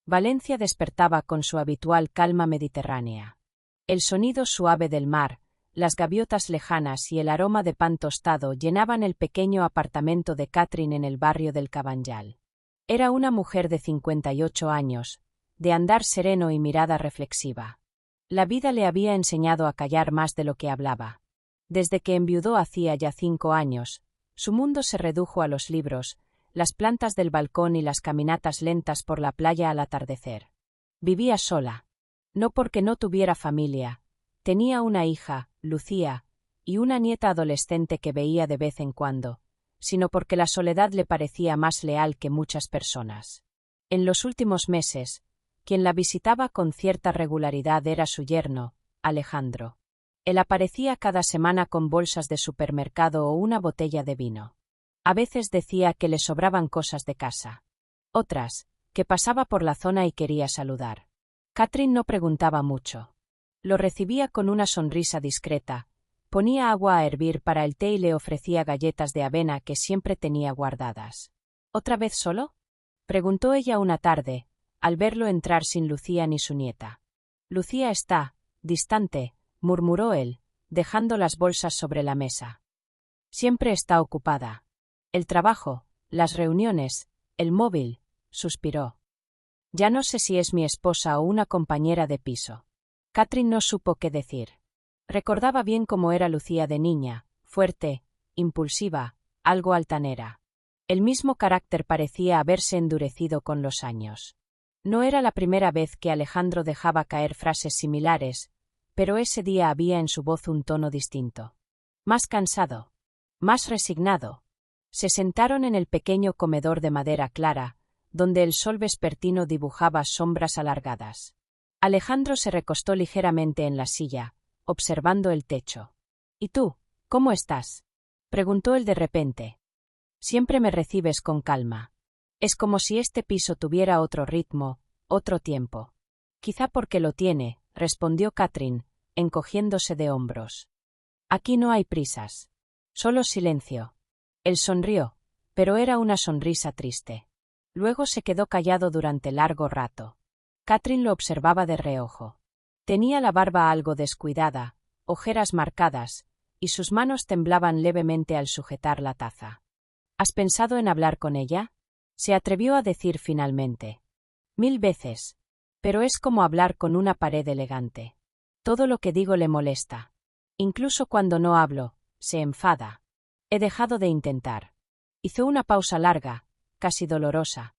Valencia despertaba con su habitual calma mediterránea. El sonido suave del mar, las gaviotas lejanas y el aroma de pan tostado llenaban el pequeño apartamento de Catherine en el barrio del Cabanyal. Era una mujer de 58 años, de andar sereno y mirada reflexiva. La vida le había enseñado a callar más de lo que hablaba. Desde que enviudó hacía ya 5 años, su mundo se redujo a los libros, las plantas del balcón y las caminatas lentas por la playa al atardecer. Vivía sola. No porque no tuviera familia. Tenía una hija, Lucía, y una nieta adolescente que veía de vez en cuando, sino porque la soledad le parecía más leal que muchas personas. En los últimos meses, quien la visitaba con cierta regularidad era su yerno, Alejandro. Él aparecía cada semana con bolsas de supermercado o una botella de vino. A veces decía que le sobraban cosas de casa. Otras, que pasaba por la zona y quería saludar. Catherine no preguntaba mucho. Lo recibía con una sonrisa discreta, ponía agua a hervir para el té y le ofrecía galletas de avena que siempre tenía guardadas. ¿Otra vez solo?, preguntó ella una tarde, al verlo entrar sin Lucía ni su nieta. Lucía está, distante, murmuró él, dejando las bolsas sobre la mesa. Siempre está ocupada. El trabajo, las reuniones, el móvil, suspiró. Ya no sé si es mi esposa o una compañera de piso. Catherine no supo qué decir. Recordaba bien cómo era Lucía de niña, fuerte, impulsiva, algo altanera. El mismo carácter parecía haberse endurecido con los años. No era la primera vez que Alejandro dejaba caer frases similares, pero ese día había en su voz un tono distinto. Más cansado. Más resignado. Se sentaron en el pequeño comedor de madera clara, donde el sol vespertino dibujaba sombras alargadas. Alejandro se recostó ligeramente en la silla, observando el techo. ¿Y tú, cómo estás?, preguntó él de repente. Siempre me recibes con calma. Es como si este piso tuviera otro ritmo, otro tiempo. Quizá porque lo tiene, respondió Catherine, encogiéndose de hombros. Aquí no hay prisas. Solo silencio. Él sonrió, pero era una sonrisa triste. Luego se quedó callado durante largo rato. Catherine lo observaba de reojo. Tenía la barba algo descuidada, ojeras marcadas, y sus manos temblaban levemente al sujetar la taza. ¿Has pensado en hablar con ella?, se atrevió a decir finalmente. 1000 veces. Pero es como hablar con una pared elegante. Todo lo que digo le molesta. Incluso cuando no hablo, se enfada. He dejado de intentar. Hizo una pausa larga, casi dolorosa.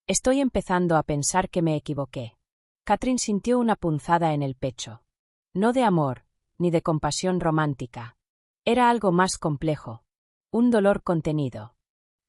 Estoy empezando a pensar que me equivoqué. Catherine sintió una punzada en el pecho. No de amor, ni de compasión romántica. Era algo más complejo. Un dolor contenido.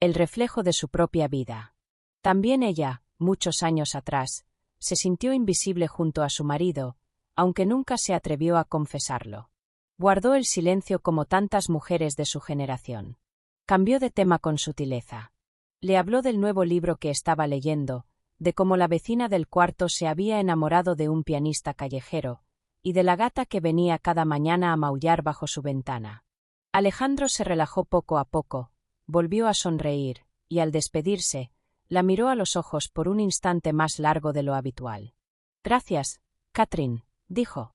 El reflejo de su propia vida. También ella, muchos años atrás, se sintió invisible junto a su marido, aunque nunca se atrevió a confesarlo. Guardó el silencio como tantas mujeres de su generación. Cambió de tema con sutileza. Le habló del nuevo libro que estaba leyendo, de cómo la vecina del cuarto se había enamorado de un pianista callejero, y de la gata que venía cada mañana a maullar bajo su ventana. Alejandro se relajó poco a poco, volvió a sonreír, y al despedirse, la miró a los ojos por un instante más largo de lo habitual. Gracias, Catherine, dijo.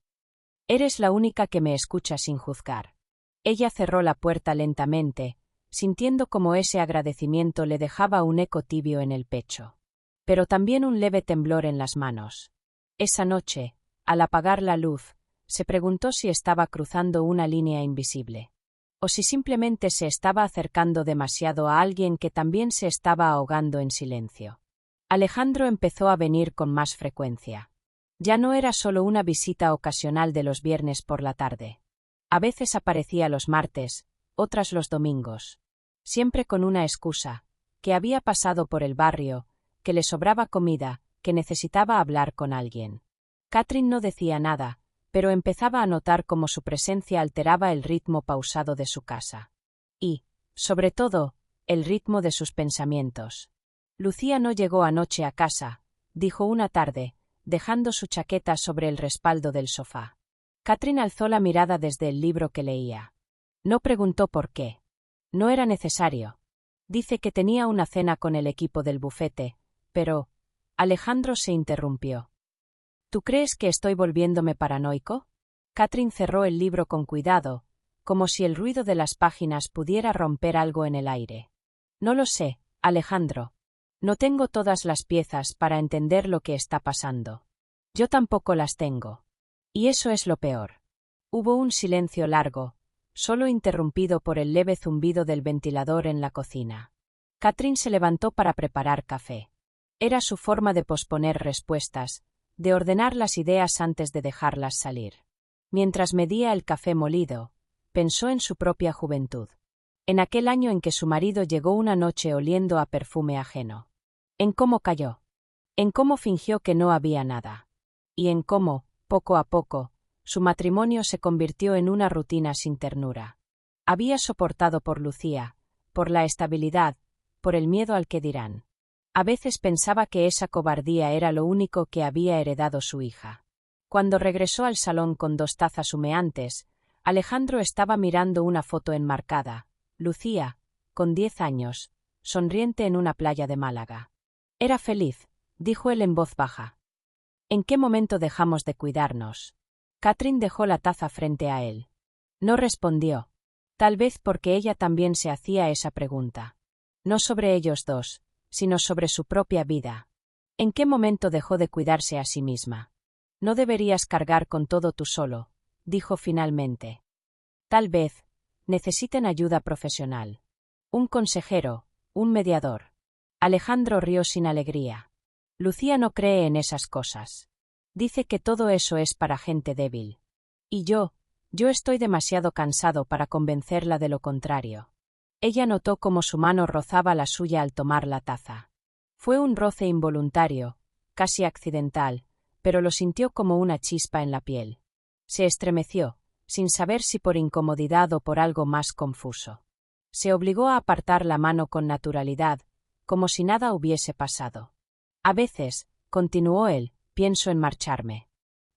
Eres la única que me escucha sin juzgar. Ella cerró la puerta lentamente, sintiendo como ese agradecimiento le dejaba un eco tibio en el pecho. Pero también un leve temblor en las manos. Esa noche, al apagar la luz, se preguntó si estaba cruzando una línea invisible. O si simplemente se estaba acercando demasiado a alguien que también se estaba ahogando en silencio. Alejandro empezó a venir con más frecuencia. Ya no era solo una visita ocasional de los viernes por la tarde. A veces aparecía los martes, otras los domingos. Siempre con una excusa, que había pasado por el barrio, que le sobraba comida, que necesitaba hablar con alguien. Catherine no decía nada, pero empezaba a notar cómo su presencia alteraba el ritmo pausado de su casa. Y, sobre todo, el ritmo de sus pensamientos. Lucía no llegó anoche a casa, dijo una tarde, dejando su chaqueta sobre el respaldo del sofá. Catherine alzó la mirada desde el libro que leía. No preguntó por qué. No era necesario. Dice que tenía una cena con el equipo del bufete, pero Alejandro se interrumpió. ¿Tú crees que estoy volviéndome paranoico? Catherine cerró el libro con cuidado, como si el ruido de las páginas pudiera romper algo en el aire. No lo sé, Alejandro. No tengo todas las piezas para entender lo que está pasando. Yo tampoco las tengo. Y eso es lo peor. Hubo un silencio largo, solo interrumpido por el leve zumbido del ventilador en la cocina. Catherine se levantó para preparar café. Era su forma de posponer respuestas, de ordenar las ideas antes de dejarlas salir. Mientras medía el café molido, pensó en su propia juventud. En aquel año en que su marido llegó una noche oliendo a perfume ajeno. En cómo cayó. En cómo fingió que no había nada. Y en cómo, poco a poco, su matrimonio se convirtió en una rutina sin ternura. Había soportado por Lucía, por la estabilidad, por el miedo al que dirán. A veces pensaba que esa cobardía era lo único que había heredado su hija. Cuando regresó al salón con 2 tazas humeantes, Alejandro estaba mirando una foto enmarcada, Lucía, con 10 años, sonriente en una playa de Málaga. Era feliz, dijo él en voz baja. ¿En qué momento dejamos de cuidarnos? Catherine dejó la taza frente a él. No respondió. Tal vez porque ella también se hacía esa pregunta. No sobre ellos dos, sino sobre su propia vida. ¿En qué momento dejó de cuidarse a sí misma? No deberías cargar con todo tú solo, dijo finalmente. Tal vez necesiten ayuda profesional. Un consejero, un mediador. Alejandro rió sin alegría. Lucía no cree en esas cosas. Dice que todo eso es para gente débil. Y yo estoy demasiado cansado para convencerla de lo contrario. Ella notó cómo su mano rozaba la suya al tomar la taza. Fue un roce involuntario, casi accidental, pero lo sintió como una chispa en la piel. Se estremeció, sin saber si por incomodidad o por algo más confuso. Se obligó a apartar la mano con naturalidad, como si nada hubiese pasado. A veces, continuó él, pienso en marcharme.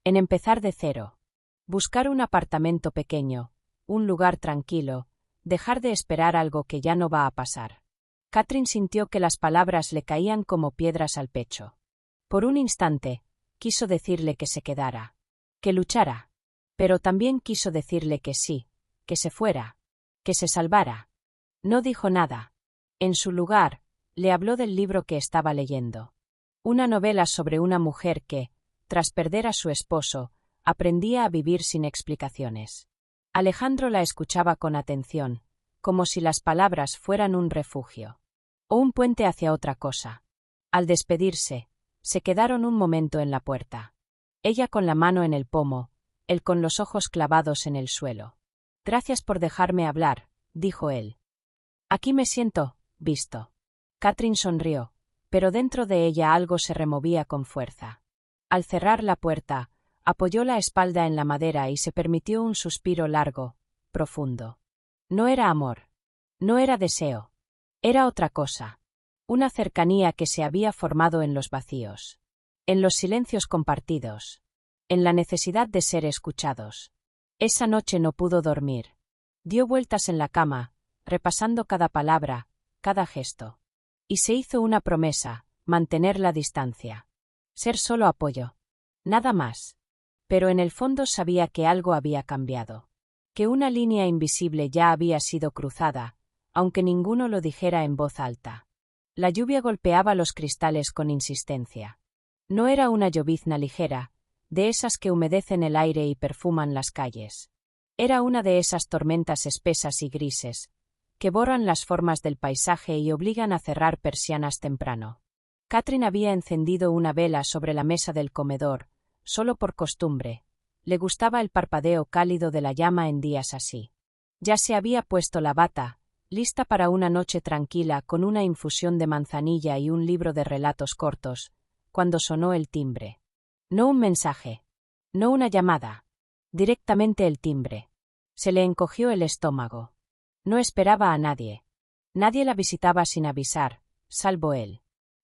En empezar de cero. Buscar un apartamento pequeño, un lugar tranquilo, dejar de esperar algo que ya no va a pasar. Catherine sintió que las palabras le caían como piedras al pecho. Por un instante, quiso decirle que se quedara, que luchara. Pero también quiso decirle que sí, que se fuera, que se salvara. No dijo nada. En su lugar, le habló del libro que estaba leyendo. Una novela sobre una mujer que, tras perder a su esposo, aprendía a vivir sin explicaciones. Alejandro la escuchaba con atención, como si las palabras fueran un refugio. O un puente hacia otra cosa. Al despedirse, se quedaron un momento en la puerta. Ella con la mano en el pomo, él con los ojos clavados en el suelo. Gracias por dejarme hablar, dijo él. Aquí me siento, visto. Catherine sonrió, pero dentro de ella algo se removía con fuerza. Al cerrar la puerta, apoyó la espalda en la madera y se permitió un suspiro largo, profundo. No era amor. No era deseo. Era otra cosa. Una cercanía que se había formado en los vacíos. En los silencios compartidos. En la necesidad de ser escuchados. Esa noche no pudo dormir. Dio vueltas en la cama, repasando cada palabra, cada gesto. Y se hizo una promesa, mantener la distancia. Ser solo apoyo. Nada más. Pero en el fondo sabía que algo había cambiado. Que una línea invisible ya había sido cruzada, aunque ninguno lo dijera en voz alta. La lluvia golpeaba los cristales con insistencia. No era una llovizna ligera, de esas que humedecen el aire y perfuman las calles. Era una de esas tormentas espesas y grises, que borran las formas del paisaje y obligan a cerrar persianas temprano. Catherine había encendido una vela sobre la mesa del comedor, solo por costumbre. Le gustaba el parpadeo cálido de la llama en días así. Ya se había puesto la bata, lista para una noche tranquila con una infusión de manzanilla y un libro de relatos cortos, cuando sonó el timbre. No un mensaje. No una llamada. Directamente el timbre. Se le encogió el estómago. No esperaba a nadie. Nadie la visitaba sin avisar, salvo él.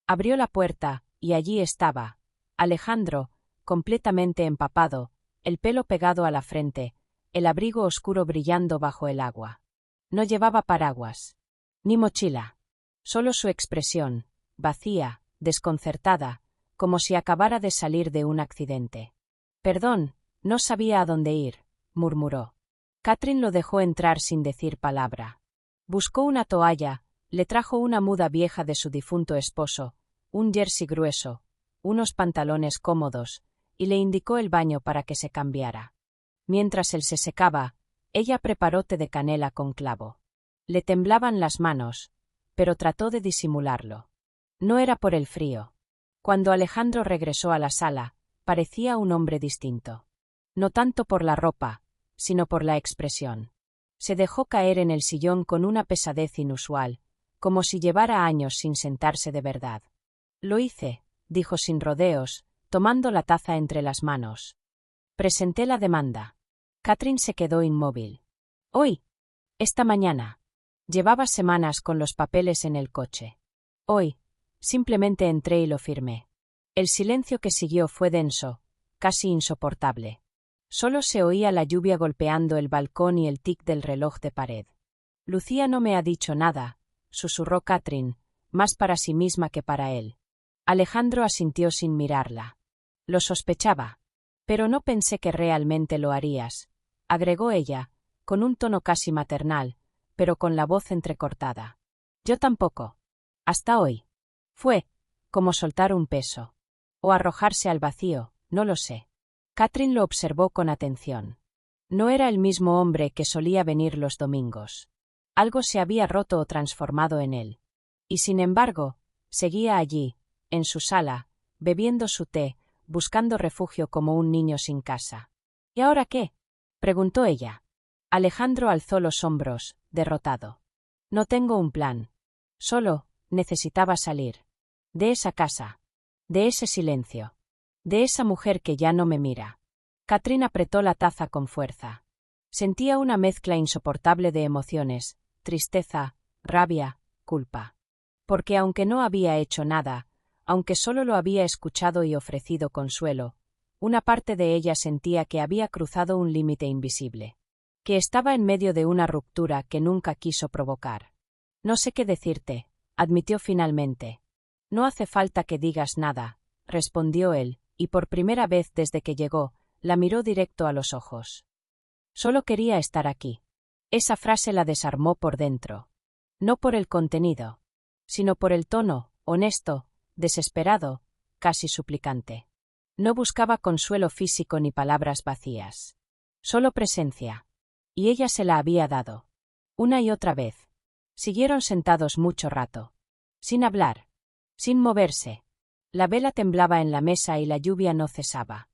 Abrió la puerta, y allí estaba, Alejandro, completamente empapado, el pelo pegado a la frente, el abrigo oscuro brillando bajo el agua. No llevaba paraguas. Ni mochila. Solo su expresión, vacía, desconcertada, como si acabara de salir de un accidente. Perdón, no sabía a dónde ir, murmuró. Catherine lo dejó entrar sin decir palabra. Buscó una toalla, le trajo una muda vieja de su difunto esposo, un jersey grueso, unos pantalones cómodos, y le indicó el baño para que se cambiara. Mientras él se secaba, ella preparó té de canela con clavo. Le temblaban las manos, pero trató de disimularlo. No era por el frío. Cuando Alejandro regresó a la sala, parecía un hombre distinto. No tanto por la ropa, sino por la expresión. Se dejó caer en el sillón con una pesadez inusual, como si llevara años sin sentarse de verdad. Lo hice, dijo sin rodeos, tomando la taza entre las manos. Presenté la demanda. Catherine se quedó inmóvil. Hoy. Esta mañana. Llevaba semanas con los papeles en el coche. Hoy. Simplemente entré y lo firmé. El silencio que siguió fue denso, casi insoportable. Solo se oía la lluvia golpeando el balcón y el tic del reloj de pared. Lucía no me ha dicho nada, susurró Catherine, más para sí misma que para él. Alejandro asintió sin mirarla. Lo sospechaba. Pero no pensé que realmente lo harías, agregó ella, con un tono casi maternal, pero con la voz entrecortada. Yo tampoco. Hasta hoy. Fue como soltar un peso. O arrojarse al vacío, no lo sé. Catherine lo observó con atención. No era el mismo hombre que solía venir los domingos. Algo se había roto o transformado en él. Y sin embargo, seguía allí, en su sala, bebiendo su té, buscando refugio como un niño sin casa. ¿Y ahora qué? Preguntó ella. Alejandro alzó los hombros, derrotado. No tengo un plan. Solo, necesitaba salir. De esa casa. De ese silencio. De esa mujer que ya no me mira. Catherine apretó la taza con fuerza. Sentía una mezcla insoportable de emociones, tristeza, rabia, culpa. Porque aunque no había hecho nada, aunque solo lo había escuchado y ofrecido consuelo, una parte de ella sentía que había cruzado un límite invisible. Que estaba en medio de una ruptura que nunca quiso provocar. No sé qué decirte, admitió finalmente. No hace falta que digas nada, respondió él, y por primera vez desde que llegó, la miró directo a los ojos. Solo quería estar aquí. Esa frase la desarmó por dentro. No por el contenido, sino por el tono, honesto, desesperado, casi suplicante. No buscaba consuelo físico ni palabras vacías. Solo presencia. Y ella se la había dado. Una y otra vez. Siguieron sentados mucho rato. Sin hablar. Sin moverse. La vela temblaba en la mesa y la lluvia no cesaba.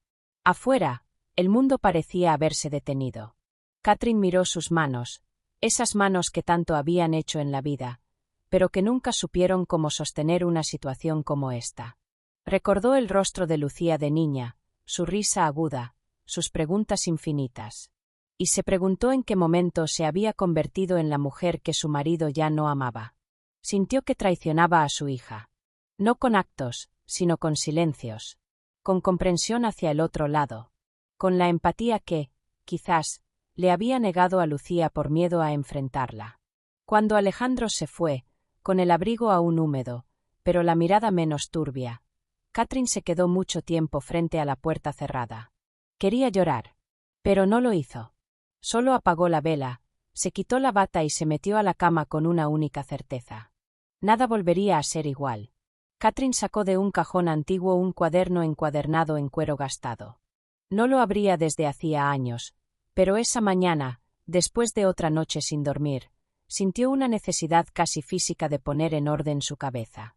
Afuera, el mundo parecía haberse detenido. Catherine miró sus manos, esas manos que tanto habían hecho en la vida, pero que nunca supieron cómo sostener una situación como esta. Recordó el rostro de Lucía de niña, su risa aguda, sus preguntas infinitas. Y se preguntó en qué momento se había convertido en la mujer que su marido ya no amaba. Sintió que traicionaba a su hija. No con actos, sino con silencios. Con comprensión hacia el otro lado. Con la empatía que, quizás, le había negado a Lucía por miedo a enfrentarla. Cuando Alejandro se fue, con el abrigo aún húmedo, pero la mirada menos turbia, Catherine se quedó mucho tiempo frente a la puerta cerrada. Quería llorar, pero no lo hizo. Solo apagó la vela, se quitó la bata y se metió a la cama con una única certeza. Nada volvería a ser igual. Catherine sacó de un cajón antiguo un cuaderno encuadernado en cuero gastado. No lo abría desde hacía años, pero esa mañana, después de otra noche sin dormir, sintió una necesidad casi física de poner en orden su cabeza.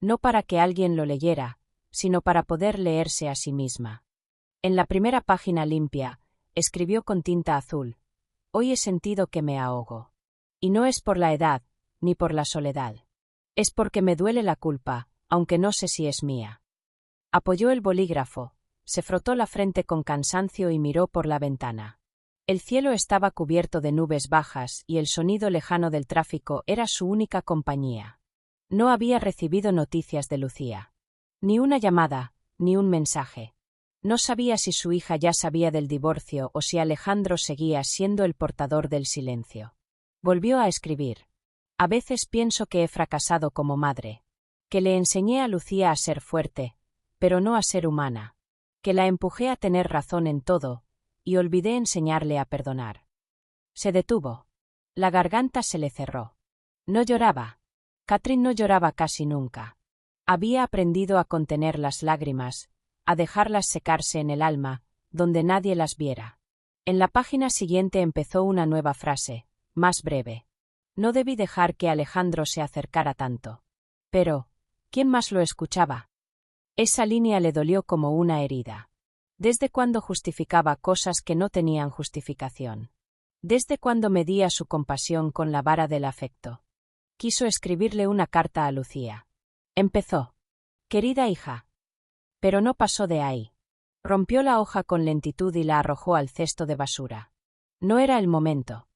No para que alguien lo leyera, sino para poder leerse a sí misma. En la primera página limpia, escribió con tinta azul: «Hoy he sentido que me ahogo. Y no es por la edad, ni por la soledad. Es porque me duele la culpa, aunque no sé si es mía». Apoyó el bolígrafo, se frotó la frente con cansancio y miró por la ventana. El cielo estaba cubierto de nubes bajas y el sonido lejano del tráfico era su única compañía. No había recibido noticias de Lucía. Ni una llamada, ni un mensaje. No sabía si su hija ya sabía del divorcio o si Alejandro seguía siendo el portador del silencio. Volvió a escribir. «A veces pienso que he fracasado como madre. Que le enseñé a Lucía a ser fuerte, pero no a ser humana. Que la empujé a tener razón en todo, y olvidé enseñarle a perdonar. Se detuvo. La garganta se le cerró. No lloraba. Catherine no lloraba casi nunca. Había aprendido a contener las lágrimas, a dejarlas secarse en el alma, donde nadie las viera. En la página siguiente empezó una nueva frase, más breve. No debí dejar que Alejandro se acercara tanto. Pero, ¿quién más lo escuchaba? Esa línea le dolió como una herida. ¿Desde cuándo justificaba cosas que no tenían justificación? ¿Desde cuándo medía su compasión con la vara del afecto? Quiso escribirle una carta a Lucía. Empezó. Querida hija. Pero no pasó de ahí. Rompió la hoja con lentitud y la arrojó al cesto de basura. No era el momento.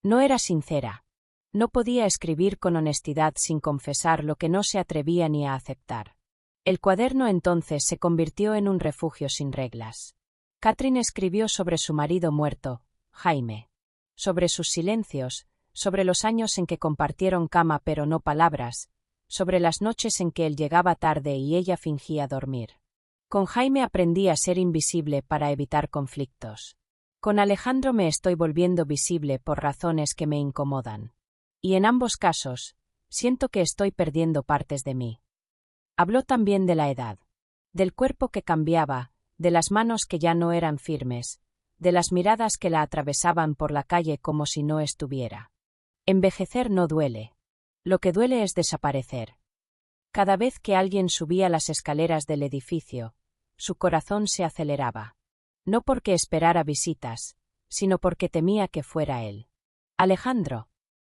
No era sincera. No podía escribir con honestidad sin confesar lo que no se atrevía ni a aceptar. El cuaderno entonces se convirtió en un refugio sin reglas. Catherine escribió sobre su marido muerto, Jaime. Sobre sus silencios, sobre los años en que compartieron cama pero no palabras, sobre las noches en que él llegaba tarde y ella fingía dormir. Con Jaime aprendí a ser invisible para evitar conflictos. Con Alejandro me estoy volviendo visible por razones que me incomodan. Y en ambos casos, siento que estoy perdiendo partes de mí. Habló también de la edad. Del cuerpo que cambiaba, de las manos que ya no eran firmes, de las miradas que la atravesaban por la calle como si no estuviera. Envejecer no duele. Lo que duele es desaparecer. Cada vez que alguien subía las escaleras del edificio, su corazón se aceleraba. No porque esperara visitas, sino porque temía que fuera él. Alejandro.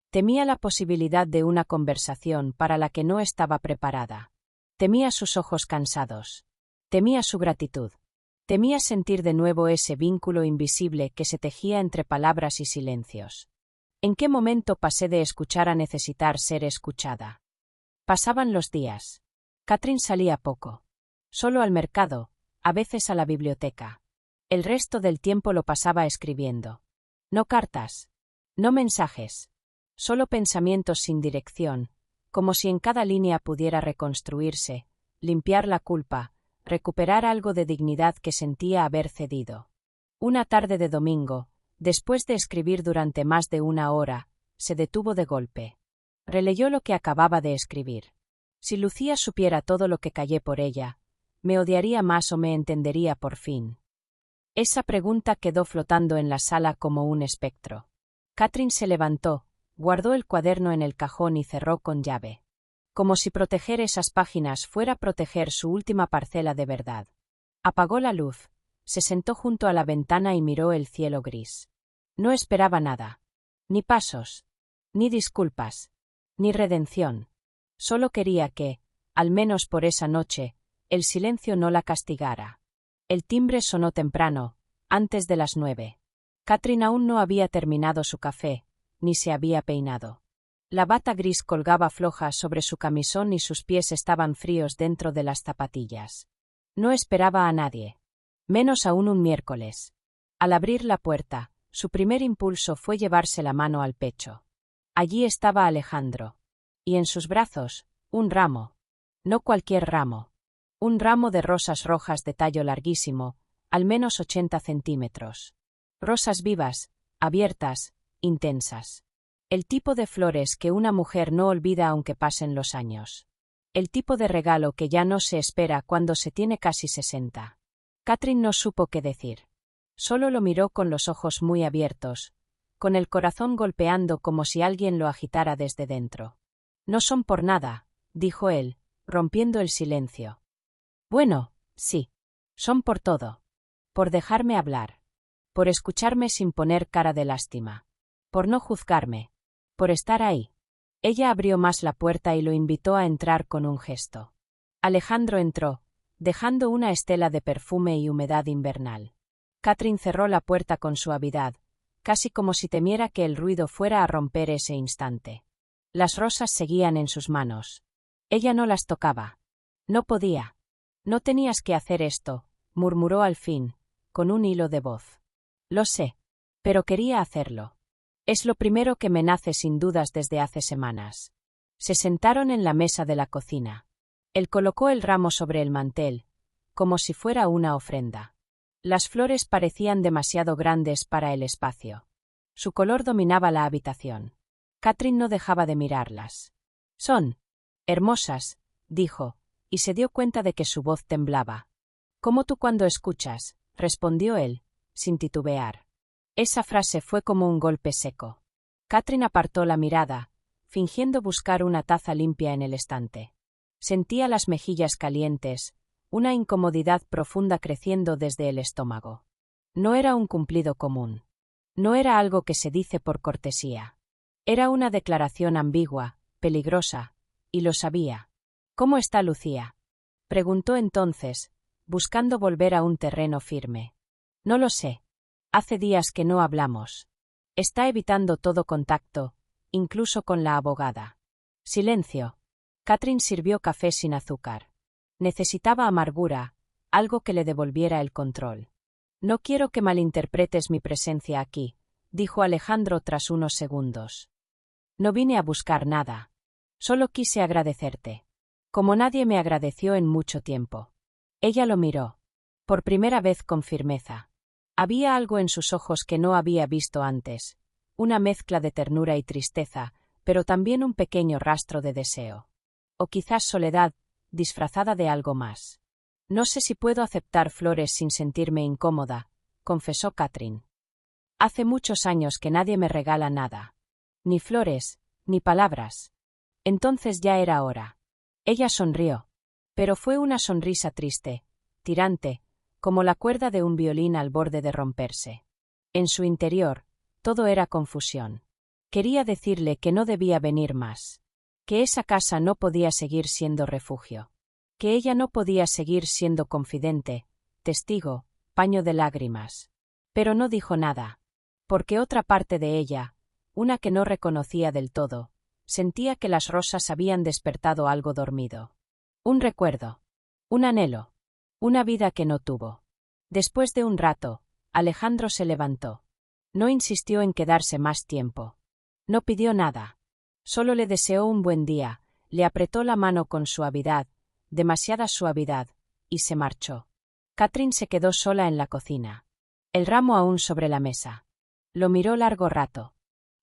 Temía la posibilidad de una conversación para la que no estaba preparada. Temía sus ojos cansados. Temía su gratitud. Temía sentir de nuevo ese vínculo invisible que se tejía entre palabras y silencios. ¿En qué momento pasé de escuchar a necesitar ser escuchada? Pasaban los días. Catherine salía poco. Solo al mercado, a veces a la biblioteca. El resto del tiempo lo pasaba escribiendo. No cartas. No mensajes. Solo pensamientos sin dirección, como si en cada línea pudiera reconstruirse, limpiar la culpa, recuperar algo de dignidad que sentía haber cedido. Una tarde de domingo, después de escribir durante más de una hora, se detuvo de golpe. Releyó lo que acababa de escribir. Si Lucía supiera todo lo que callé por ella, ¿me odiaría más o me entendería por fin? Esa pregunta quedó flotando en la sala como un espectro. Catherine se levantó, guardó el cuaderno en el cajón y cerró con llave. Como si proteger esas páginas fuera proteger su última parcela de verdad. Apagó la luz, se sentó junto a la ventana y miró el cielo gris. No esperaba nada. Ni pasos. Ni disculpas. Ni redención. Solo quería que, al menos por esa noche, el silencio no la castigara. El timbre sonó temprano, antes de las 9. Catherine aún no había terminado su café, ni se había peinado. La bata gris colgaba floja sobre su camisón y sus pies estaban fríos dentro de las zapatillas. No esperaba a nadie. Menos aún un miércoles. Al abrir la puerta, su primer impulso fue llevarse la mano al pecho. Allí estaba Alejandro. Y en sus brazos, un ramo. No cualquier ramo. Un ramo de rosas rojas de tallo larguísimo, al menos 80 centímetros. Rosas vivas, abiertas, intensas. El tipo de flores que una mujer no olvida aunque pasen los años. El tipo de regalo que ya no se espera cuando se tiene casi 60. Catherine no supo qué decir. Solo lo miró con los ojos muy abiertos, con el corazón golpeando como si alguien lo agitara desde dentro. No son por nada, dijo él, rompiendo el silencio. Bueno, sí. Son por todo. Por dejarme hablar. Por escucharme sin poner cara de lástima. Por no juzgarme. Por estar ahí. Ella abrió más la puerta y lo invitó a entrar con un gesto. Alejandro entró, dejando una estela de perfume y humedad invernal. Catherine cerró la puerta con suavidad, casi como si temiera que el ruido fuera a romper ese instante. Las rosas seguían en sus manos. Ella no las tocaba. No podía. No tenías que hacer esto, murmuró al fin, con un hilo de voz. Lo sé. Pero quería hacerlo. Es lo primero que me nace sin dudas desde hace semanas. Se sentaron en la mesa de la cocina. Él colocó el ramo sobre el mantel, como si fuera una ofrenda. Las flores parecían demasiado grandes para el espacio. Su color dominaba la habitación. Catherine no dejaba de mirarlas. «Son hermosas», dijo, y se dio cuenta de que su voz temblaba. «Como tú cuando escuchas», respondió él, sin titubear. Esa frase fue como un golpe seco. Catherine apartó la mirada, fingiendo buscar una taza limpia en el estante. Sentía las mejillas calientes, una incomodidad profunda creciendo desde el estómago. No era un cumplido común. No era algo que se dice por cortesía. Era una declaración ambigua, peligrosa, y lo sabía. «¿Cómo está Lucía?», preguntó entonces, buscando volver a un terreno firme. «No lo sé. Hace días que no hablamos. Está evitando todo contacto, incluso con la abogada». Silencio. Catherine sirvió café sin azúcar. Necesitaba amargura, algo que le devolviera el control. «No quiero que malinterpretes mi presencia aquí», dijo Alejandro tras unos segundos. «No vine a buscar nada. Solo quise agradecerte. Como nadie me agradeció en mucho tiempo». Ella lo miró. Por primera vez con firmeza. Había algo en sus ojos que no había visto antes, una mezcla de ternura y tristeza, pero también un pequeño rastro de deseo. O quizás soledad, disfrazada de algo más. «No sé si puedo aceptar flores sin sentirme incómoda», confesó Catherine. «Hace muchos años que nadie me regala nada. Ni flores, ni palabras. Entonces ya era hora». Ella sonrió. Pero fue una sonrisa triste, tirante, como la cuerda de un violín al borde de romperse. En su interior, todo era confusión. Quería decirle que no debía venir más. Que esa casa no podía seguir siendo refugio. Que ella no podía seguir siendo confidente, testigo, paño de lágrimas. Pero no dijo nada. Porque otra parte de ella, una que no reconocía del todo, sentía que las rosas habían despertado algo dormido. Un recuerdo. Un anhelo. Una vida que no tuvo. Después de un rato, Alejandro se levantó. No insistió en quedarse más tiempo. No pidió nada. Solo le deseó un buen día, le apretó la mano con suavidad, demasiada suavidad, y se marchó. Catherine se quedó sola en la cocina. El ramo aún sobre la mesa. Lo miró largo rato.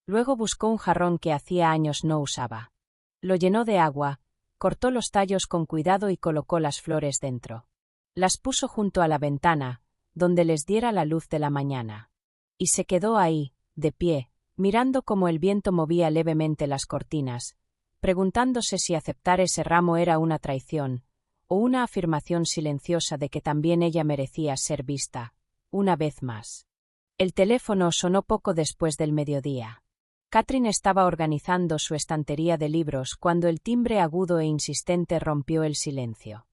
Luego buscó un jarrón que hacía años no usaba. Lo llenó de agua, cortó los tallos con cuidado y colocó las flores dentro. Las puso junto a la ventana, donde les diera la luz de la mañana. Y se quedó ahí, de pie, mirando cómo el viento movía levemente las cortinas, preguntándose si aceptar ese ramo era una traición, o una afirmación silenciosa de que también ella merecía ser vista, una vez más. El teléfono sonó poco después del mediodía. Catherine estaba organizando su estantería de libros cuando el timbre agudo e insistente rompió el silencio.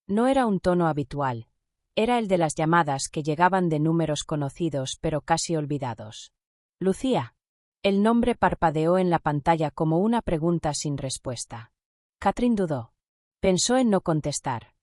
No era un tono habitual, era el de las llamadas que llegaban de números conocidos pero casi olvidados. «Lucía». El nombre parpadeó en la pantalla como una pregunta sin respuesta. Catherine dudó. Pensó en no contestar.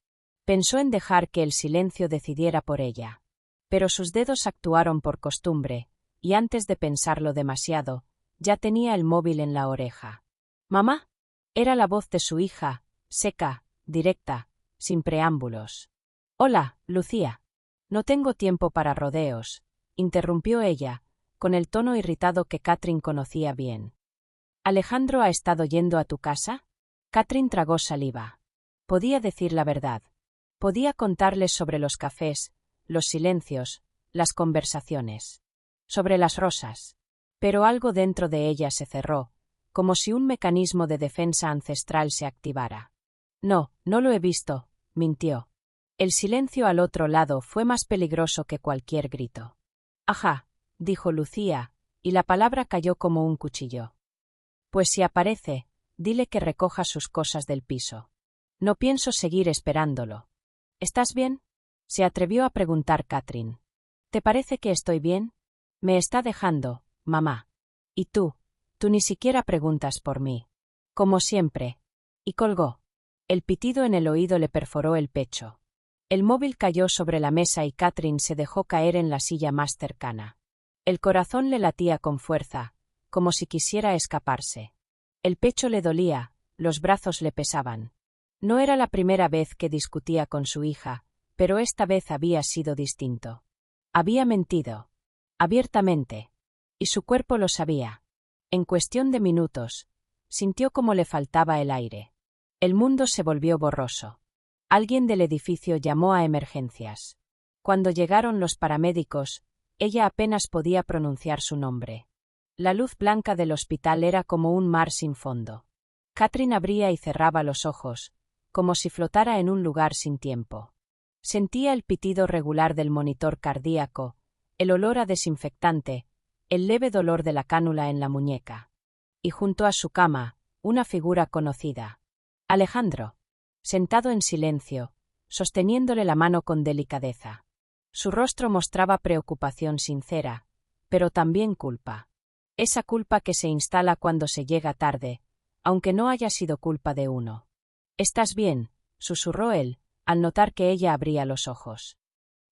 Pensó en dejar que el silencio decidiera por ella. Pero sus dedos actuaron por costumbre, y antes de pensarlo demasiado, ya tenía el móvil en la oreja. «¿Mamá?». Era la voz de su hija, seca, directa, sin preámbulos. «Hola, Lucía». «No tengo tiempo para rodeos», interrumpió ella, con el tono irritado que Catherine conocía bien. «¿Alejandro ha estado yendo a tu casa?». Catherine tragó saliva. Podía decir la verdad. Podía contarles sobre los cafés, los silencios, las conversaciones. Sobre las rosas. Pero algo dentro de ella se cerró, como si un mecanismo de defensa ancestral se activara. «No, no lo he visto», mintió. El silencio al otro lado fue más peligroso que cualquier grito. «Ajá», dijo Lucía, y la palabra cayó como un cuchillo. «Pues si aparece, dile que recoja sus cosas del piso. No pienso seguir esperándolo». «¿Estás bien?», se atrevió a preguntar Catherine. «¿Te parece que estoy bien?». «Me está dejando, mamá». «¿Y tú? Tú ni siquiera preguntas por mí». «Como siempre». Y colgó. El pitido en el oído le perforó el pecho. El móvil cayó sobre la mesa y Catherine se dejó caer en la silla más cercana. El corazón le latía con fuerza, como si quisiera escaparse. El pecho le dolía, los brazos le pesaban. No era la primera vez que discutía con su hija, pero esta vez había sido distinto. Había mentido. Abiertamente. Y su cuerpo lo sabía. En cuestión de minutos, sintió como le faltaba el aire. El mundo se volvió borroso. Alguien del edificio llamó a emergencias. Cuando llegaron los paramédicos, ella apenas podía pronunciar su nombre. La luz blanca del hospital era como un mar sin fondo. Catherine abría y cerraba los ojos, como si flotara en un lugar sin tiempo. Sentía el pitido regular del monitor cardíaco, el olor a desinfectante, el leve dolor de la cánula en la muñeca. Y junto a su cama, una figura conocida. Alejandro. Sentado en silencio, sosteniéndole la mano con delicadeza. Su rostro mostraba preocupación sincera, pero también culpa. Esa culpa que se instala cuando se llega tarde, aunque no haya sido culpa de uno. «¿Estás bien?», susurró él, al notar que ella abría los ojos.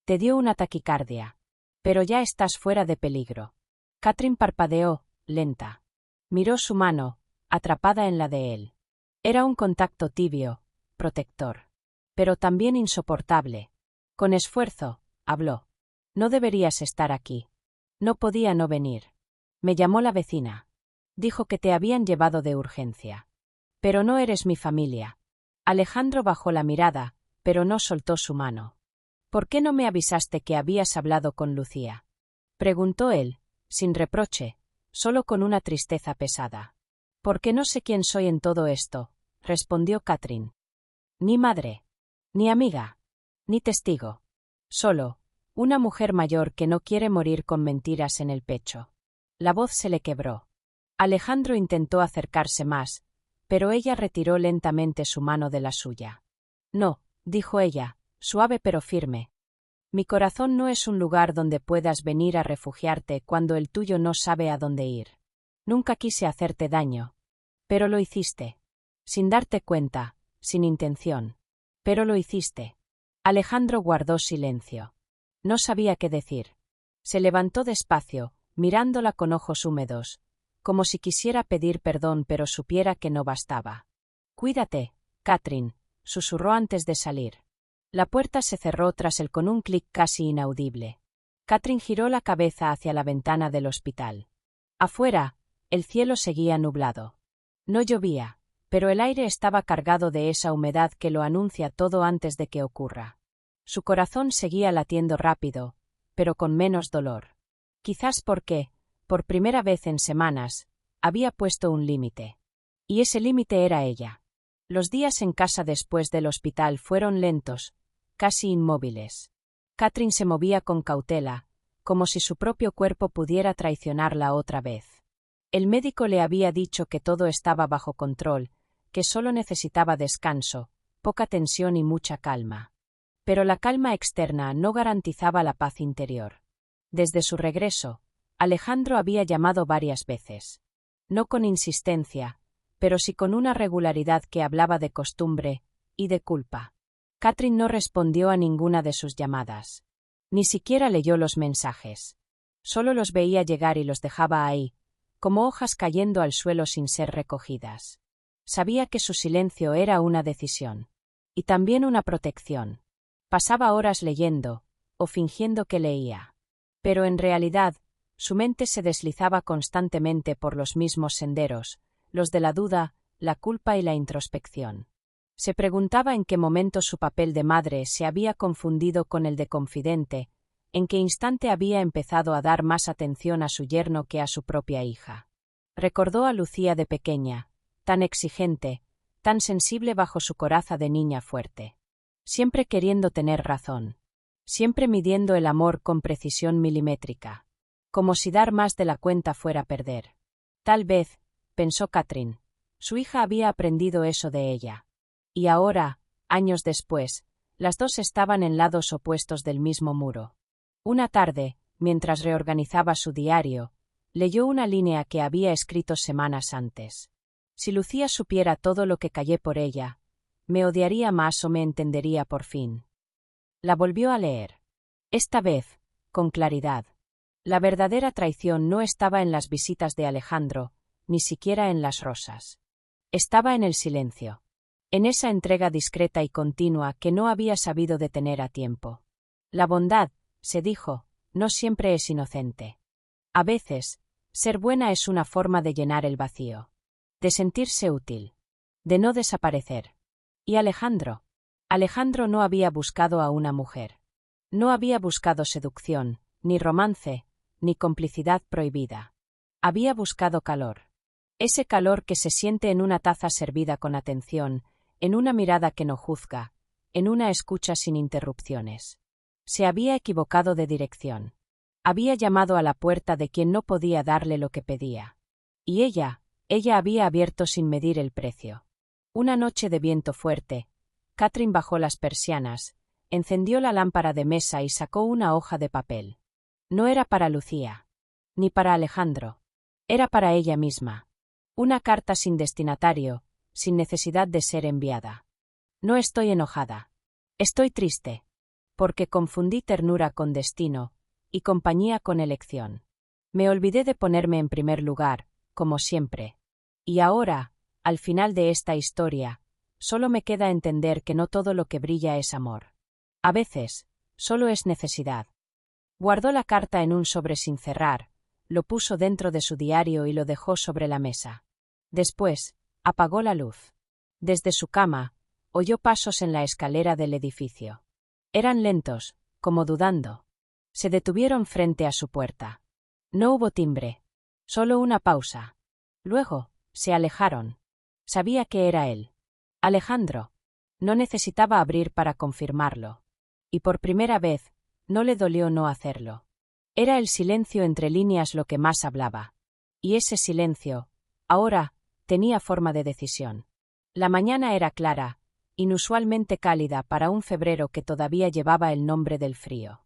«Te dio una taquicardia. Pero ya estás fuera de peligro». Catherine parpadeó, lenta. Miró su mano, atrapada en la de él. Era un contacto tibio, protector. Pero también insoportable. Con esfuerzo, habló. «No deberías estar aquí». No podía no venir. «Me llamó la vecina. Dijo que te habían llevado de urgencia. Pero no eres mi familia». Alejandro bajó la mirada, pero no soltó su mano. «¿Por qué no me avisaste que habías hablado con Lucía?», preguntó él, sin reproche, solo con una tristeza pesada. «Porque no sé quién soy en todo esto», respondió Catherine. «Ni madre, ni amiga, ni testigo. Solo, una mujer mayor que no quiere morir con mentiras en el pecho». La voz se le quebró. Alejandro intentó acercarse más, pero ella retiró lentamente su mano de la suya. «No», dijo ella, suave pero firme. «Mi corazón no es un lugar donde puedas venir a refugiarte cuando el tuyo no sabe a dónde ir. Nunca quise hacerte daño. Pero lo hiciste. Sin darte cuenta, sin intención. Pero lo hiciste». Alejandro guardó silencio. No sabía qué decir. Se levantó despacio, mirándola con ojos húmedos, como si quisiera pedir perdón pero supiera que no bastaba. «Cuídate, Catherine», susurró antes de salir. La puerta se cerró tras él con un clic casi inaudible. Catherine giró la cabeza hacia la ventana del hospital. Afuera, el cielo seguía nublado. No llovía, pero el aire estaba cargado de esa humedad que lo anuncia todo antes de que ocurra. Su corazón seguía latiendo rápido, pero con menos dolor. Quizás porque, por primera vez en semanas, había puesto un límite. Y ese límite era ella. Los días en casa después del hospital fueron lentos, casi inmóviles. Catherine se movía con cautela, como si su propio cuerpo pudiera traicionarla otra vez. El médico le había dicho que todo estaba bajo control, que solo necesitaba descanso, poca tensión y mucha calma. Pero la calma externa no garantizaba la paz interior. Desde su regreso, Alejandro había llamado varias veces. No con insistencia, pero sí con una regularidad que hablaba de costumbre y de culpa. Catherine no respondió a ninguna de sus llamadas. Ni siquiera leyó los mensajes. Solo los veía llegar y los dejaba ahí, como hojas cayendo al suelo sin ser recogidas. Sabía que su silencio era una decisión. Y también una protección. Pasaba horas leyendo, o fingiendo que leía. Pero en realidad, su mente se deslizaba constantemente por los mismos senderos, los de la duda, la culpa y la introspección. Se preguntaba en qué momento su papel de madre se había confundido con el de confidente, en qué instante había empezado a dar más atención a su yerno que a su propia hija. Recordó a Lucía de pequeña, tan exigente, tan sensible bajo su coraza de niña fuerte. Siempre queriendo tener razón. Siempre midiendo el amor con precisión milimétrica. Como si dar más de la cuenta fuera perder. Tal vez, pensó Catherine, su hija había aprendido eso de ella. Y ahora, años después, las dos estaban en lados opuestos del mismo muro. Una tarde, mientras reorganizaba su diario, leyó una línea que había escrito semanas antes. Si Lucía supiera todo lo que callé por ella, me odiaría más o me entendería por fin. La volvió a leer. Esta vez, con claridad. La verdadera traición no estaba en las visitas de Alejandro, ni siquiera en las rosas. Estaba en el silencio. en esa entrega discreta y continua que no había sabido detener a tiempo. La bondad, se dijo, no siempre es inocente. A veces, ser buena es una forma de llenar el vacío, de sentirse útil, de no desaparecer. ¿Y Alejandro? Alejandro no había buscado a una mujer. No había buscado seducción, ni romance, ni complicidad prohibida. Había buscado calor. Ese calor que se siente en una taza servida con atención, en una mirada que no juzga, en una escucha sin interrupciones. Se había equivocado de dirección. Había llamado a la puerta de quien no podía darle lo que pedía. Y ella había abierto sin medir el precio. Una noche de viento fuerte, Catherine bajó las persianas, encendió la lámpara de mesa y sacó una hoja de papel. No era para Lucía, ni para Alejandro. Era para ella misma. Una carta sin destinatario, sin necesidad de ser enviada. No estoy enojada. Estoy triste. Porque confundí ternura con destino, y compañía con elección. Me olvidé de ponerme en primer lugar, como siempre. Y ahora, al final de esta historia, solo me queda entender que no todo lo que brilla es amor. A veces, solo es necesidad. Guardó la carta en un sobre sin cerrar, lo puso dentro de su diario y lo dejó sobre la mesa. Después, apagó la luz. Desde su cama, oyó pasos en la escalera del edificio. Eran lentos, como dudando. Se detuvieron frente a su puerta. No hubo timbre. Solo una pausa. Luego, se alejaron. Sabía que era él. Alejandro. No necesitaba abrir para confirmarlo. Y por primera vez, no le dolió no hacerlo. Era el silencio entre líneas lo que más hablaba. Y ese silencio, ahora, tenía forma de decisión. La mañana era clara, inusualmente cálida para un febrero que todavía llevaba el nombre del frío.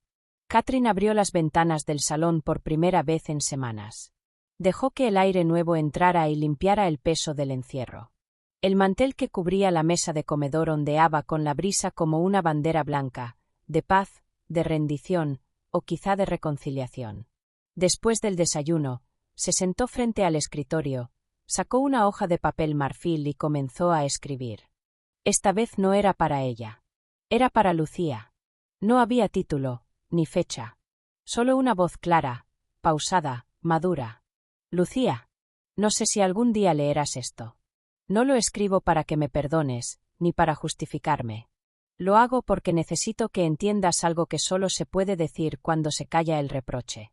Catherine abrió las ventanas del salón por primera vez en semanas. Dejó que el aire nuevo entrara y limpiara el peso del encierro. El mantel que cubría la mesa de comedor ondeaba con la brisa como una bandera blanca, de paz, de rendición, o quizá de reconciliación. Después del desayuno, se sentó frente al escritorio, sacó una hoja de papel marfil y comenzó a escribir. Esta vez no era para ella. Era para Lucía. No había título, ni fecha. Solo una voz clara, pausada, madura. Lucía. No sé si algún día leerás esto. No lo escribo para que me perdones, ni para justificarme. Lo hago porque necesito que entiendas algo que solo se puede decir cuando se calla el reproche.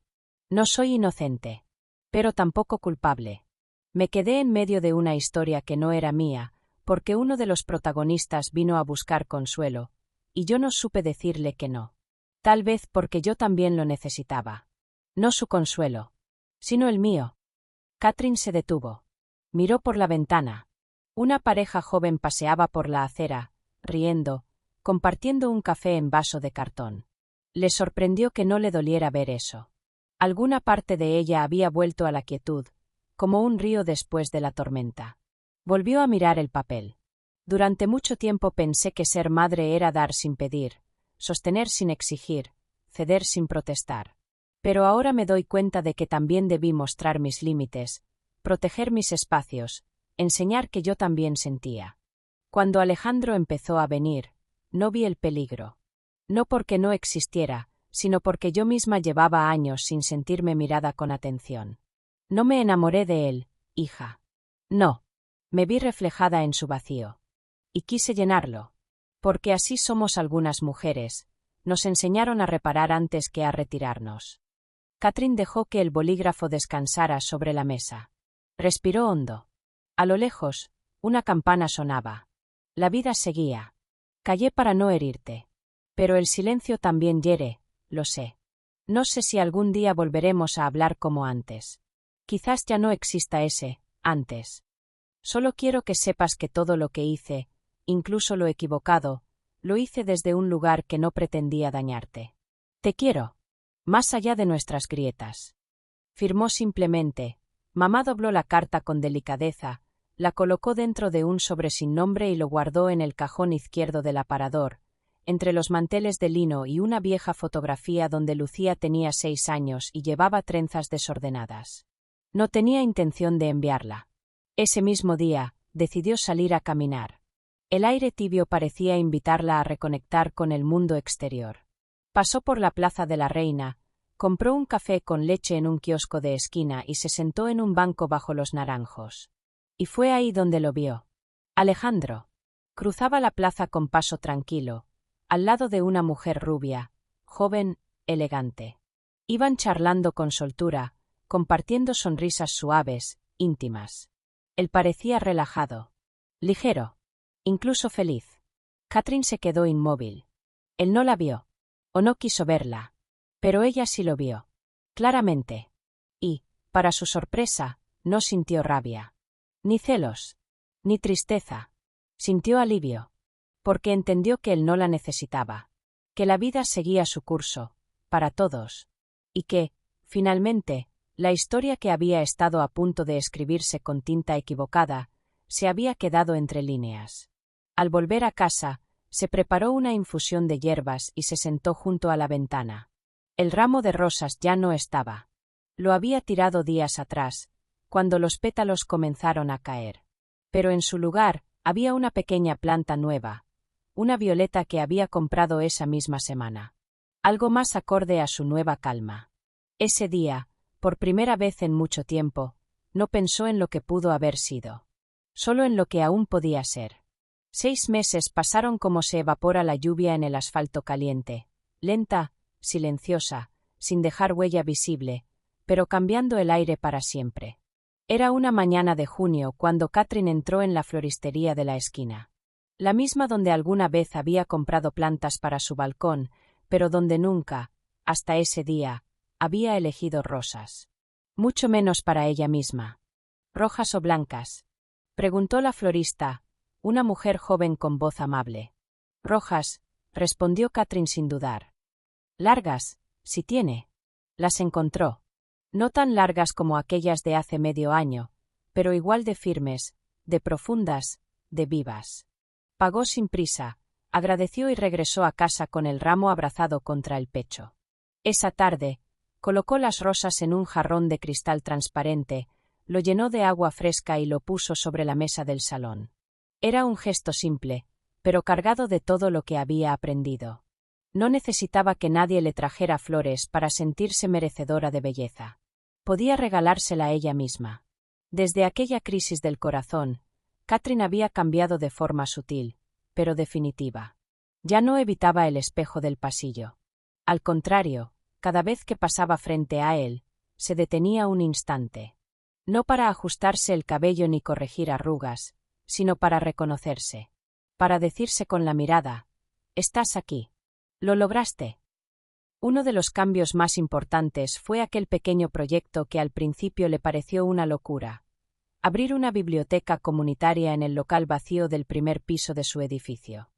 No soy inocente. Pero tampoco culpable. Me quedé en medio de una historia que no era mía, porque uno de los protagonistas vino a buscar consuelo, y yo no supe decirle que no. Tal vez porque yo también lo necesitaba. No su consuelo, sino el mío. Catherine se detuvo. Miró por la ventana. Una pareja joven paseaba por la acera, riendo, compartiendo un café en vaso de cartón. Le sorprendió que no le doliera ver eso. Alguna parte de ella había vuelto a la quietud, como un río después de la tormenta. Volvió a mirar el papel. Durante mucho tiempo pensé que ser madre era dar sin pedir, sostener sin exigir, ceder sin protestar. Pero ahora me doy cuenta de que también debí mostrar mis límites, proteger mis espacios, enseñar que yo también sentía. Cuando Alejandro empezó a venir, no vi el peligro. No porque no existiera, sino porque yo misma llevaba años sin sentirme mirada con atención. No me enamoré de él, hija. No. Me vi reflejada en su vacío. Y quise llenarlo. Porque así somos algunas mujeres. Nos enseñaron a reparar antes que a retirarnos. Catherine dejó que el bolígrafo descansara sobre la mesa. Respiró hondo. A lo lejos, una campana sonaba. La vida seguía. Callé para no herirte. Pero el silencio también hiere, lo sé. No sé si algún día volveremos a hablar como antes. Quizás ya no exista ese antes. Solo quiero que sepas que todo lo que hice, incluso lo equivocado, lo hice desde un lugar que no pretendía dañarte. Te quiero. Más allá de nuestras grietas. Firmó simplemente. Mamá dobló la carta con delicadeza, la colocó dentro de un sobre sin nombre y lo guardó en el cajón izquierdo del aparador, entre los manteles de lino y una vieja fotografía donde Lucía tenía 6 años y llevaba trenzas desordenadas. No tenía intención de enviarla. Ese mismo día, decidió salir a caminar. El aire tibio parecía invitarla a reconectar con el mundo exterior. Pasó por la Plaza de la Reina, compró un café con leche en un kiosco de esquina y se sentó en un banco bajo los naranjos. Y fue ahí donde lo vio. Alejandro. Cruzaba la plaza con paso tranquilo, al lado de una mujer rubia, joven, elegante. Iban charlando con soltura, compartiendo sonrisas suaves, íntimas. Él parecía relajado, ligero, incluso feliz. Catherine se quedó inmóvil. Él no la vio, o no quiso verla, pero ella sí lo vio, claramente. Y, para su sorpresa, no sintió rabia, ni celos, ni tristeza. Sintió alivio, porque entendió que él no la necesitaba, que la vida seguía su curso, para todos, y que, finalmente, la historia que había estado a punto de escribirse con tinta equivocada, se había quedado entre líneas. Al volver a casa, se preparó una infusión de hierbas y se sentó junto a la ventana. El ramo de rosas ya no estaba. Lo había tirado días atrás, cuando los pétalos comenzaron a caer. Pero en su lugar, había una pequeña planta nueva, una violeta que había comprado esa misma semana. Algo más acorde a su nueva calma. Ese día, por primera vez en mucho tiempo, no pensó en lo que pudo haber sido. Solo en lo que aún podía ser. 6 meses pasaron como se evapora la lluvia en el asfalto caliente, lenta, silenciosa, sin dejar huella visible, pero cambiando el aire para siempre. Era una mañana de junio cuando Catherine entró en la floristería de la esquina. La misma donde alguna vez había comprado plantas para su balcón, pero donde nunca, hasta ese día, había elegido rosas. Mucho menos para ella misma. ¿Rojas o blancas?, preguntó la florista, una mujer joven con voz amable. Rojas, respondió Catherine sin dudar. Largas, si tiene. Las encontró. No tan largas como aquellas de hace medio año, pero igual de firmes, de profundas, de vivas. Pagó sin prisa, agradeció y regresó a casa con el ramo abrazado contra el pecho. Esa tarde, colocó las rosas en un jarrón de cristal transparente, lo llenó de agua fresca y lo puso sobre la mesa del salón. Era un gesto simple, pero cargado de todo lo que había aprendido. No necesitaba que nadie le trajera flores para sentirse merecedora de belleza. Podía regalársela a ella misma. Desde aquella crisis del corazón, Catherine había cambiado de forma sutil, pero definitiva. Ya no evitaba el espejo del pasillo. Al contrario, cada vez que pasaba frente a él, se detenía un instante. No para ajustarse el cabello ni corregir arrugas, sino para reconocerse. Para decirse con la mirada, «Estás aquí. Lo lograste». Uno de los cambios más importantes fue aquel pequeño proyecto que al principio le pareció una locura. Abrir una biblioteca comunitaria en el local vacío del primer piso de su edificio.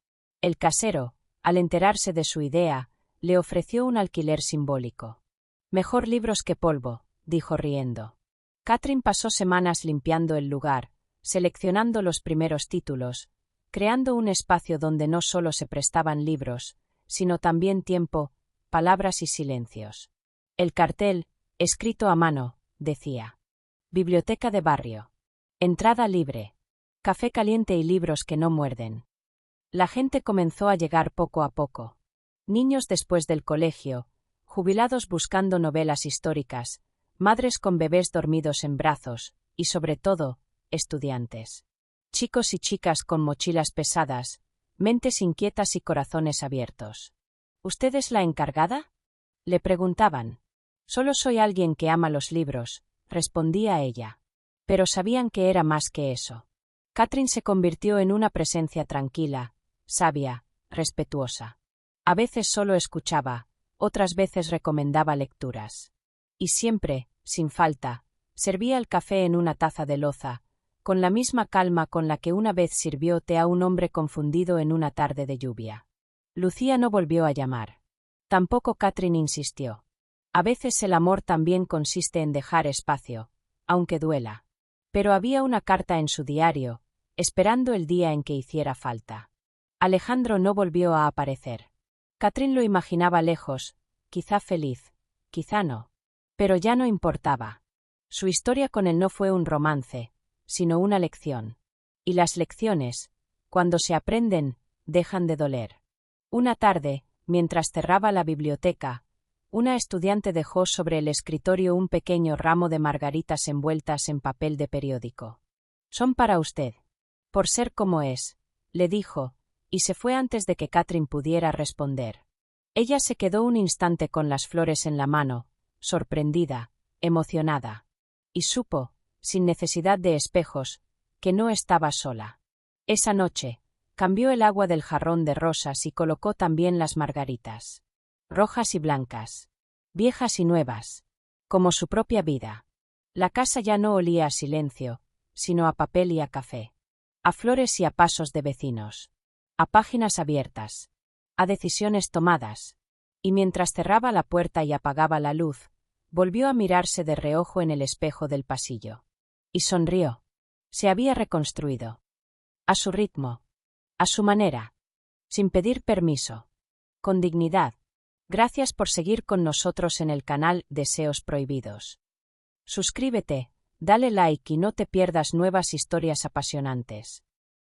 El casero, al enterarse de su idea, le ofreció un alquiler simbólico. «Mejor libros que polvo», dijo riendo. Catherine pasó semanas limpiando el lugar, seleccionando los primeros títulos, creando un espacio donde no solo se prestaban libros, sino también tiempo, palabras y silencios. El cartel, escrito a mano, decía: Biblioteca de barrio. Entrada libre. Café caliente y libros que no muerden. La gente comenzó a llegar poco a poco. Niños después del colegio, jubilados buscando novelas históricas, madres con bebés dormidos en brazos, y sobre todo, estudiantes. Chicos y chicas con mochilas pesadas, mentes inquietas y corazones abiertos. ¿Usted es la encargada?, le preguntaban. Solo soy alguien que ama los libros, respondía ella. Pero sabían que era más que eso. Catherine se convirtió en una presencia tranquila, sabia, respetuosa. A veces solo escuchaba, otras veces recomendaba lecturas. Y siempre, sin falta, servía el café en una taza de loza, con la misma calma con la que una vez sirvió té a un hombre confundido en una tarde de lluvia. Lucía no volvió a llamar. Tampoco Catherine insistió. A veces el amor también consiste en dejar espacio, aunque duela. Pero había una carta en su diario, esperando el día en que hiciera falta. Alejandro no volvió a aparecer. Catherine lo imaginaba lejos, quizá feliz, quizá no. Pero ya no importaba. Su historia con él no fue un romance, sino una lección. Y las lecciones, Cuando se aprenden, dejan de doler. Una tarde, mientras cerraba la biblioteca, una estudiante dejó sobre el escritorio un pequeño ramo de margaritas envueltas en papel de periódico. «Son para usted. Por ser como es», le dijo, y se fue antes de que Catherine pudiera responder. Ella se quedó un instante con las flores en la mano, sorprendida, emocionada. Y supo, sin necesidad de espejos, que no estaba sola. Esa noche, cambió el agua del jarrón de rosas y colocó también las margaritas. Rojas y blancas. Viejas y nuevas. Como su propia vida. La casa ya no olía a silencio, sino a papel y a café. A flores y a pasos de vecinos. A páginas abiertas. A decisiones tomadas. Y mientras cerraba la puerta y apagaba la luz, volvió a mirarse de reojo en el espejo del pasillo. Y sonrió. Se había reconstruido. A su ritmo. A su manera. Sin pedir permiso. Con dignidad. Gracias por seguir con nosotros en el canal Deseos Prohibidos. Suscríbete, dale like y no te pierdas nuevas historias apasionantes.